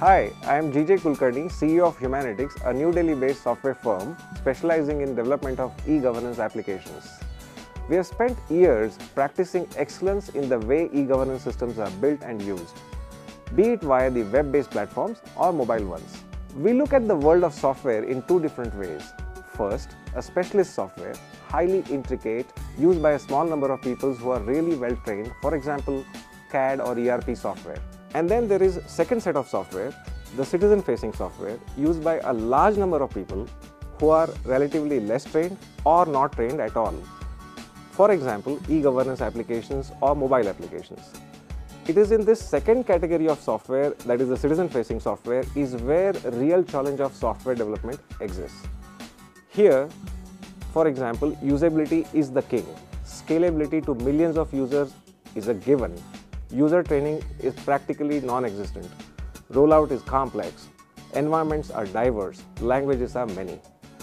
Hi, I am GJ Kulkarni, CEO of Humanatics, a New Delhi-based software firm specializing in development of e-governance applications. We have spent years practicing excellence in the way e-governance systems are built and used, be it via the web-based platforms or mobile ones. We look at the world of software in two different ways. First, a specialist software, highly intricate, used by a small number of people who are really well trained, for example, CAD or ERP software. And then there is second set of software, the citizen-facing software, used by a large number of people who are relatively less trained or not trained at all. For example, e-governance applications or mobile applications. It is in this second category of software, that is the citizen-facing software, is where a real challenge of software development exists. Here, for example, usability is the king. Scalability to millions of users is a given. User training is practically non-existent. Rollout is complex. Environments are diverse. Languages are many.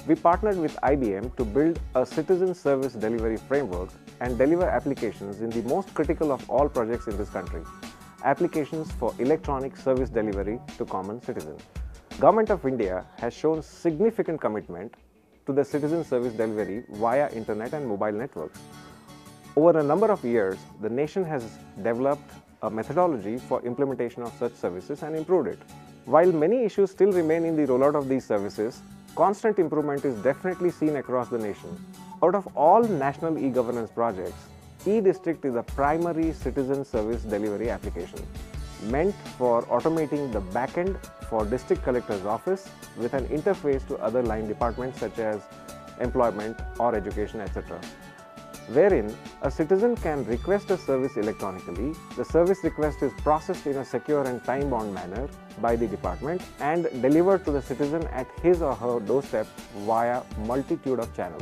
We partnered with IBM to build a citizen service delivery framework and deliver applications in the most critical of all projects in this country, applications for electronic service delivery to common citizens. Government of India has shown significant commitment to the citizen service delivery via internet and mobile networks. Over a number of years, the nation has developed a methodology for implementation of such services and improved it. While many issues still remain in the rollout of these services, constant improvement is definitely seen across the nation. Out of all national e-governance projects, e-District is a primary citizen service delivery application, meant for automating the backend for district collector's office with an interface to other line departments such as employment or education, etc. Wherein a citizen can request a service electronically, the service request is processed in a secure and time-bound manner by the department and delivered to the citizen at his or her doorstep via multitude of channels.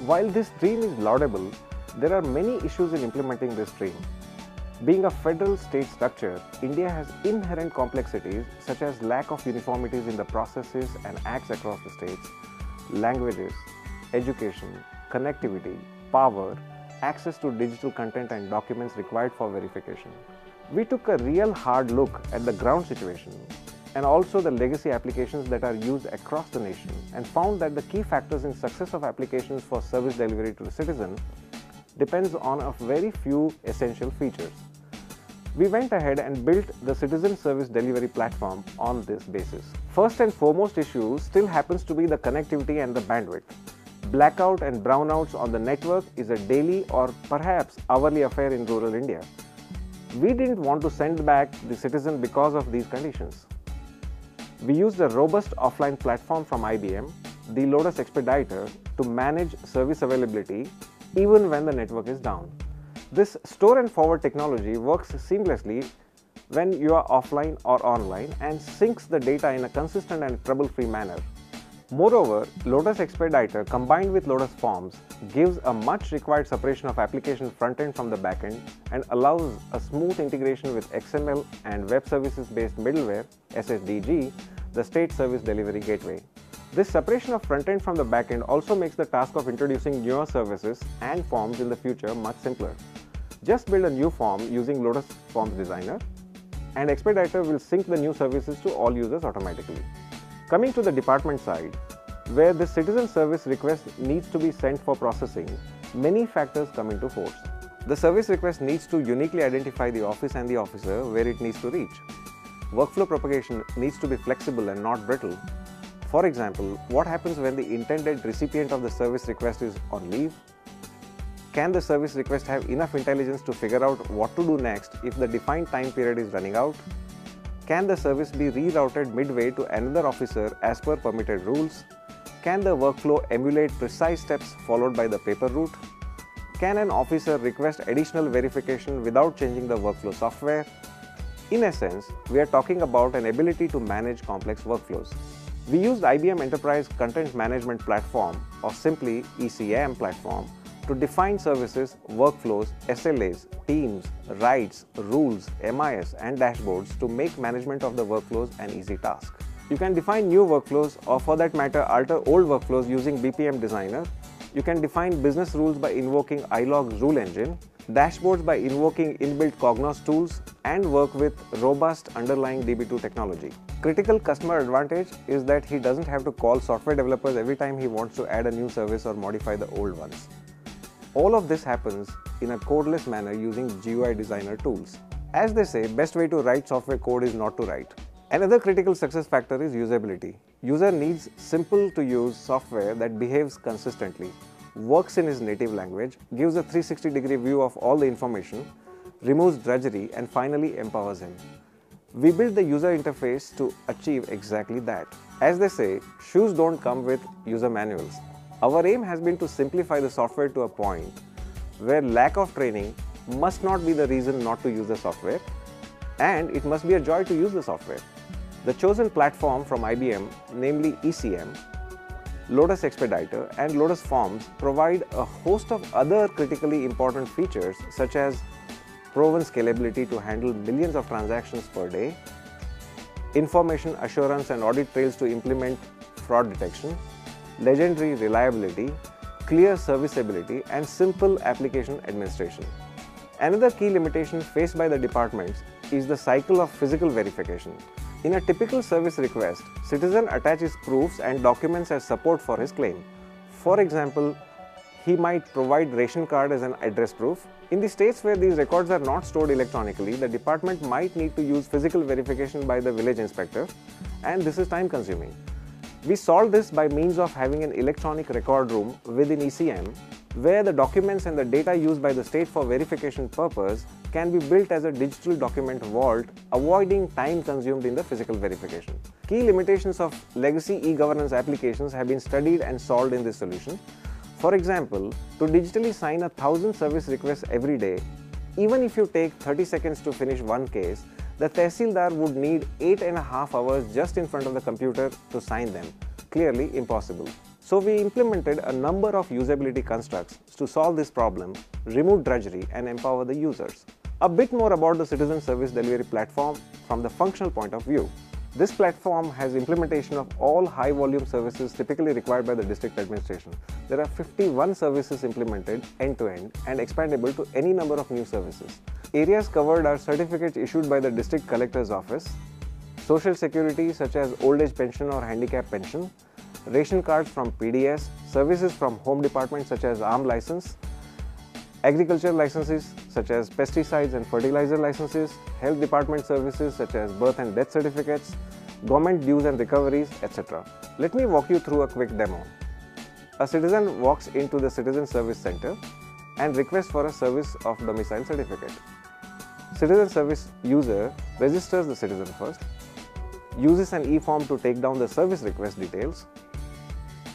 While this dream is laudable, there are many issues in implementing this dream. Being a federal state structure, India has inherent complexities such as lack of uniformities in the processes and acts across the states, languages, education, connectivity, power, access to digital content and documents required for verification. We took a real hard look at the ground situation and also the legacy applications that are used across the nation and found that the key factors in success of applications for service delivery to the citizen depends on a very few essential features. We went ahead and built the citizen service delivery platform on this basis. First and foremost issue still happens to be the connectivity and the bandwidth. Blackout and brownouts on the network is a daily or perhaps hourly affair in rural India. We didn't want to send back the citizen because of these conditions. We used a robust offline platform from IBM, the Lotus Expediter, to manage service availability even when the network is down. This store and forward technology works seamlessly when you are offline or online and syncs the data in a consistent and trouble-free manner. Moreover, Lotus Expediter combined with Lotus Forms gives a much required separation of application front-end from the back-end and allows a smooth integration with XML and web services-based middleware, SSDG, the State Service Delivery Gateway. This separation of front-end from the back-end also makes the task of introducing newer services and forms in the future much simpler. Just build a new form using Lotus Forms Designer, and Expediter will sync the new services to all users automatically. Coming to the department side, where the citizen service request needs to be sent for processing, many factors come into force. The service request needs to uniquely identify the office and the officer where it needs to reach. Workflow propagation needs to be flexible and not brittle. For example, what happens when the intended recipient of the service request is on leave? Can the service request have enough intelligence to figure out what to do next if the defined time period is running out? Can the service be rerouted midway to another officer as per permitted rules? Can the workflow emulate precise steps followed by the paper route? Can an officer request additional verification without changing the workflow software? In essence, we are talking about an ability to manage complex workflows. We used IBM Enterprise Content Management Platform, or simply ECM platform, to define services, workflows, SLAs, teams, rights, rules, MIS, and dashboards to make management of the workflows an easy task. You can define new workflows or for that matter alter old workflows using BPM Designer. You can define business rules by invoking iLog's rule engine dashboards by invoking inbuilt Cognos tools, and work with robust underlying DB2 technology. Critical customer advantage is that he doesn't have to call software developers every time he wants to add a new service or modify the old ones. All of this happens in a codeless manner using GUI designer tools. As they say, best way to write software code is not to write. Another critical success factor is usability. User needs simple to use software that behaves consistently, works in his native language, gives a 360-degree view of all the information, removes drudgery, and finally empowers him. We built the user interface to achieve exactly that. As they say, shoes don't come with user manuals. Our aim has been to simplify the software to a point where lack of training must not be the reason not to use the software, and it must be a joy to use the software. The chosen platform from IBM, namely ECM, Lotus Expediter, and Lotus Forms provide a host of other critically important features such as proven scalability to handle millions of transactions per day, information assurance and audit trails to implement fraud detection, legendary reliability, clear serviceability, and simple application administration. Another key limitation faced by the departments is the cycle of physical verification. In a typical service request, citizen attaches proofs and documents as support for his claim. For example, he might provide ration card as an address proof. In the states where these records are not stored electronically, the department might need to use physical verification by the village inspector, and this is time consuming. We solved this by means of having an electronic record room within ECM, where the documents and the data used by the state for verification purpose can be built as a digital document vault, avoiding time consumed in the physical verification. Key limitations of legacy e-governance applications have been studied and solved in this solution. For example, to digitally sign 1,000 service requests every day, even if you take 30 seconds to finish one case, the Tehsildar would need 8.5 hours just in front of the computer to sign them. Clearly impossible. So we implemented a number of usability constructs to solve this problem, remove drudgery, and empower the users. A bit more about the Citizen Service Delivery platform from the functional point of view. This platform has implementation of all high-volume services typically required by the district administration. There are 51 services implemented end-to-end and expandable to any number of new services. Areas covered are certificates issued by the district collector's office, social security such as old age pension or handicap pension, ration cards from PDS, services from home departments such as arm license, agriculture licenses such as pesticides and fertilizer licenses, health department services such as birth and death certificates, government dues and recoveries, etc. Let me walk you through a quick demo. A citizen walks into the Citizen Service Center and requests for a service of domicile certificate. Citizen Service user registers the citizen first, uses an e-form to take down the service request details,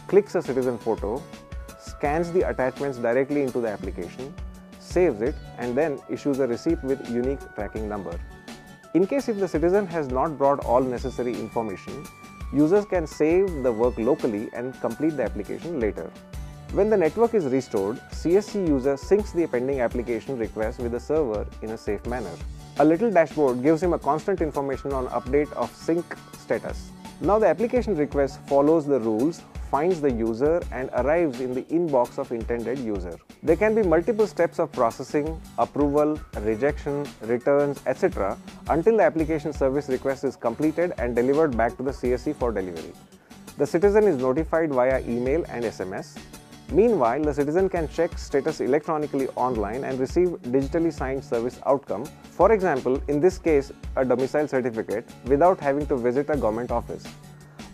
clicks a citizen photo, scans the attachments directly into the application, saves it, and then issues a receipt with unique tracking number. In case if the citizen has not brought all necessary information, users can save the work locally and complete the application later. When the network is restored, CSC user syncs the pending application request with the server in a safe manner. A little dashboard gives him a constant information on update of sync status. Now the application request follows the rules, finds the user, and arrives in the inbox of intended user. There can be multiple steps of processing, approval, rejection, returns, etc. until the application service request is completed and delivered back to the CSC for delivery. The citizen is notified via email and SMS. Meanwhile, the citizen can check status electronically online and receive digitally signed service outcome, for example, in this case, a domicile certificate, without having to visit a government office.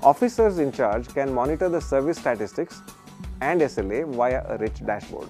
Officers in charge can monitor the service statistics and SLA via a rich dashboard.